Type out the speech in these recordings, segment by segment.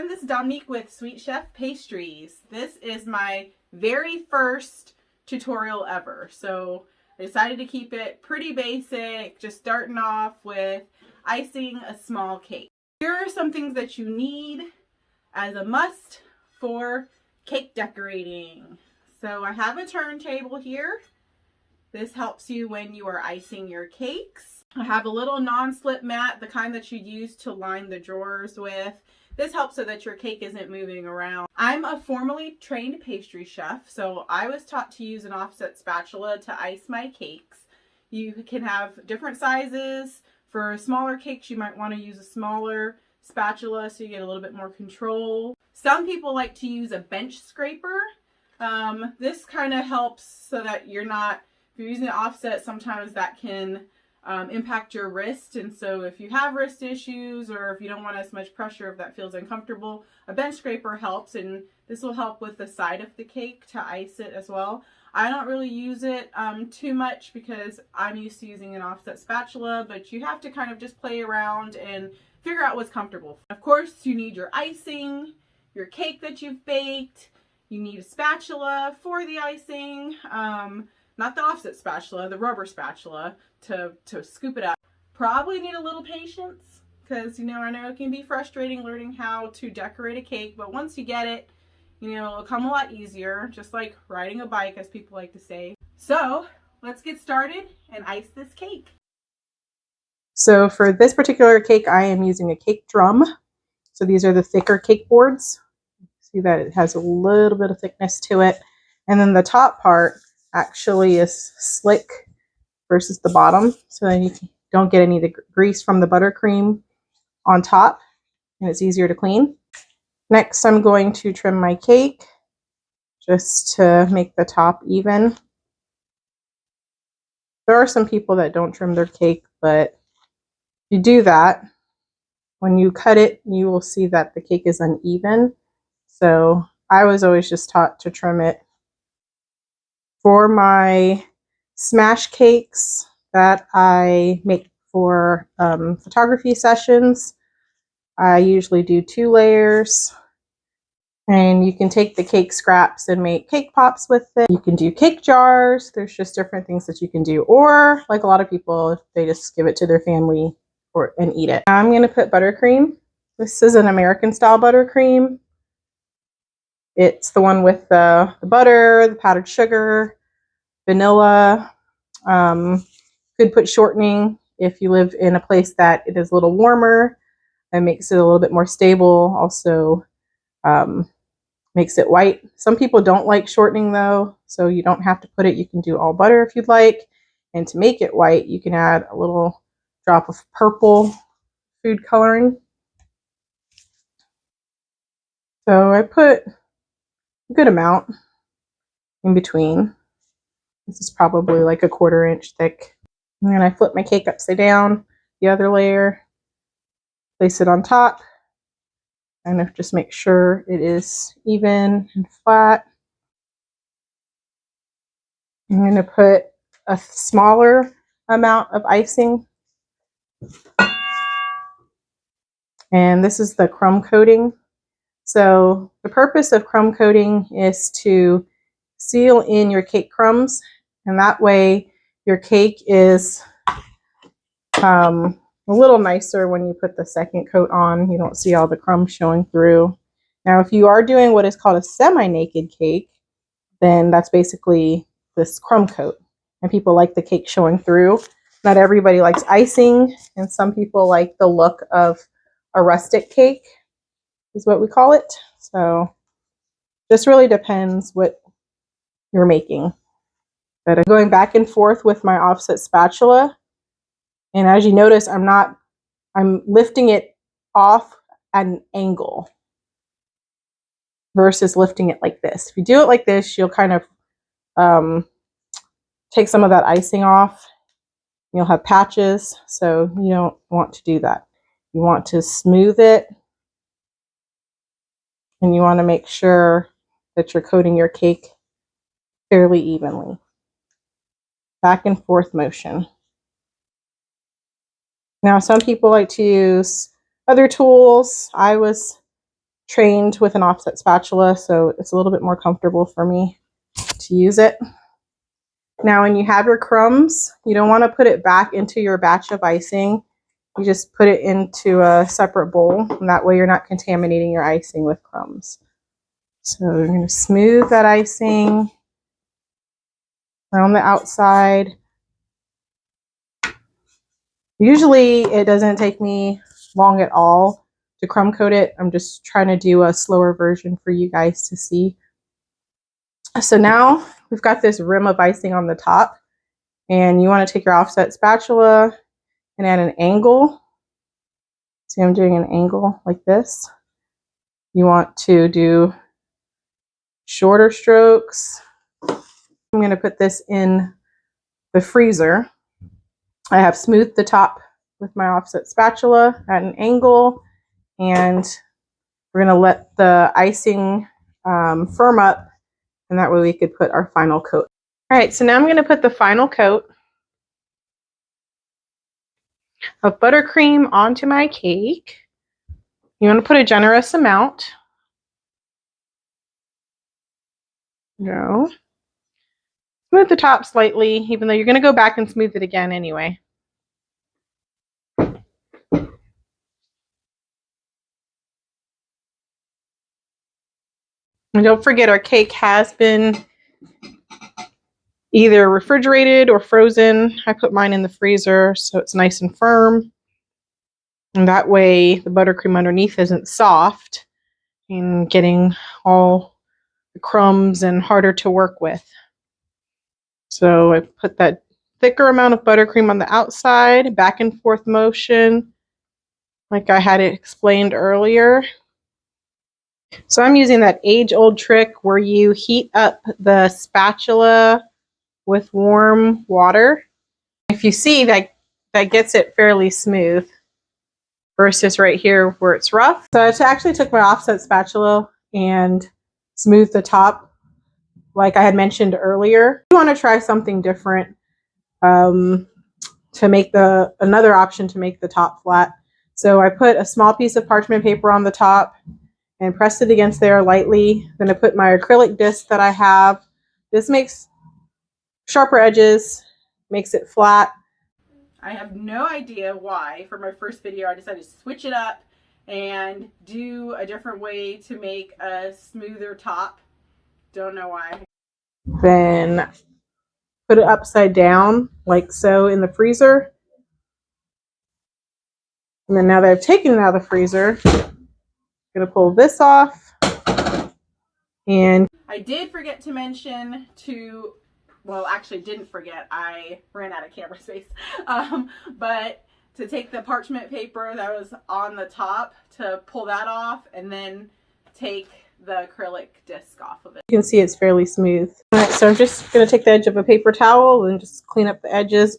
this is Dominique with Sweet Chef Pastries. This is my very first tutorial ever. So I decided to keep it pretty basic, just starting off with icing a small cake. Here are some things that you need as a must for cake decorating. So I have a turntable here. This helps you when you are icing your cakes. I have a little non-slip mat, the kind that you use to line the drawers with. This helps so that your cake isn't moving around. I'm a formally trained pastry chef, so I was taught to use an offset spatula to ice my cakes. You can have different sizes. For smaller cakes, you might want to use a smaller spatula so you get a little bit more control. Some people like to use a bench scraper. This kind of helps so that you're not, if you're using an offset, sometimes that can impact your wrist, and so if you have wrist issues or if you don't want as much pressure, if that feels uncomfortable, a bench scraper helps, and this will help with the side of the cake to ice it as well. I don't really use it too much because I'm used to using an offset spatula, but you have to kind of just play around and figure out what's comfortable. Of course, you need your icing, your cake that you've baked. You need a spatula for the icing. Not the offset spatula, the rubber spatula to scoop it up. Probably need a little patience because, I know it can be frustrating learning how to decorate a cake, but once you get it, it'll come a lot easier, just like riding a bike, as people like to say. So let's get started and ice this cake. So for this particular cake, I am using a cake drum. So these are the thicker cake boards. See that it has a little bit of thickness to it. And then the top part actually is slick versus the bottom, so that you don't get any of the grease from the buttercream on top, and it's easier to clean. Next, I'm going to trim my cake just to make the top even. There are some people that don't trim their cake, but if you do that, when you cut it, you will see that the cake is uneven. So I was always just taught to trim it. For my smash cakes that I make for photography sessions, I usually do 2 layers. And you can take the cake scraps and make cake pops with it. You can do cake jars. There's just different things that you can do. Or, like a lot of people, they just give it to their family and eat it. Now I'm going to put buttercream. This is an American style buttercream. It's the one with the butter, the powdered sugar, vanilla. Could put shortening if you live in a place that it is a little warmer. It makes it a little bit more stable. Also makes it white. Some people don't like shortening though, so you don't have to put it. You can do all butter if you'd like. And to make it white, you can add a little drop of purple food coloring. So I put a good amount in between. This is probably like a 1/4 inch thick. And then I flip my cake upside down, the other layer, place it on top, and just make sure it is even and flat. I'm going to put a smaller amount of icing. And this is the crumb coating. So the purpose of crumb coating is to seal in your cake crumbs, and that way your cake is a little nicer when you put the second coat on. You don't see all the crumbs showing through. Now, if you are doing what is called a semi-naked cake, then that's basically this crumb coat, and people like the cake showing through. Not everybody likes icing, and some people like the look of a rustic cake, is what we call it. So this really depends what you're making. But I'm going back and forth with my offset spatula, and as you notice, I'm lifting it off at an angle versus lifting it like this. If you do it like this, you'll kind of take some of that icing off. You'll have patches, so you don't want to do that. You want to smooth it, and you want to make sure that you're coating your cake fairly evenly. Back and forth motion. Now, some people like to use other tools. I was trained with an offset spatula, so it's a little bit more comfortable for me to use it. Now, when you have your crumbs, you don't want to put it back into your batch of icing. You just put it into a separate bowl, and that way you're not contaminating your icing with crumbs. So you're going to smooth that icing around the outside. Usually it doesn't take me long at all to crumb coat it. I'm just trying to do a slower version for you guys to see. So now we've got this rim of icing on the top, and you want to take your offset spatula and add an angle. See, I'm doing an angle like this. You want to do shorter strokes. I'm going to put this in the freezer. I have smoothed the top with my offset spatula at an angle, and we're going to let the icing firm up, and that way we could put our final coat. All right, so now I'm going to put the final coat of buttercream onto my cake. You want to put a generous amount. No. Smooth the top slightly, even though you're going to go back and smooth it again anyway. And don't forget, our cake has been either refrigerated or frozen. I put mine in the freezer so it's nice and firm. And that way the buttercream underneath isn't soft and getting all the crumbs and harder to work with. So I put that thicker amount of buttercream on the outside, back and forth motion, like I had it explained earlier. So I'm using that age-old trick where you heat up the spatula with warm water. If you see, that gets it fairly smooth versus right here where it's rough. So I actually took my offset spatula and smoothed the top like I had mentioned earlier. You want to try something different to make another option to make the top flat. So I put a small piece of parchment paper on the top and pressed it against there lightly. Then I put my acrylic disc that I have. This makes sharper edges, makes it flat. I have no idea why for my first video I decided to switch it up and do a different way to make a smoother top. Don't know why. Then put it upside down like so in the freezer. And then now that I've taken it out of the freezer, I'm going to pull this off. And I did forget to mention well, actually didn't forget, I ran out of camera space, but to take the parchment paper that was on the top, to pull that off, and then take the acrylic disc off of it. You can see it's fairly smooth. All right, so I'm just going to take the edge of a paper towel and just clean up the edges.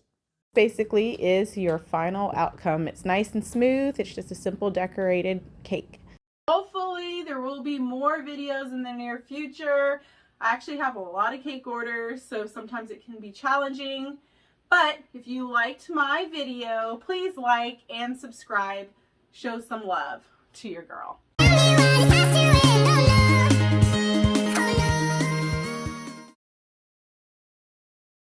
Basically is your final outcome. It's nice and smooth. It's just a simple decorated cake. Hopefully there will be more videos in the near future. I actually have a lot of cake orders, so sometimes it can be challenging. But if you liked my video, please like and subscribe. Show some love to your girl.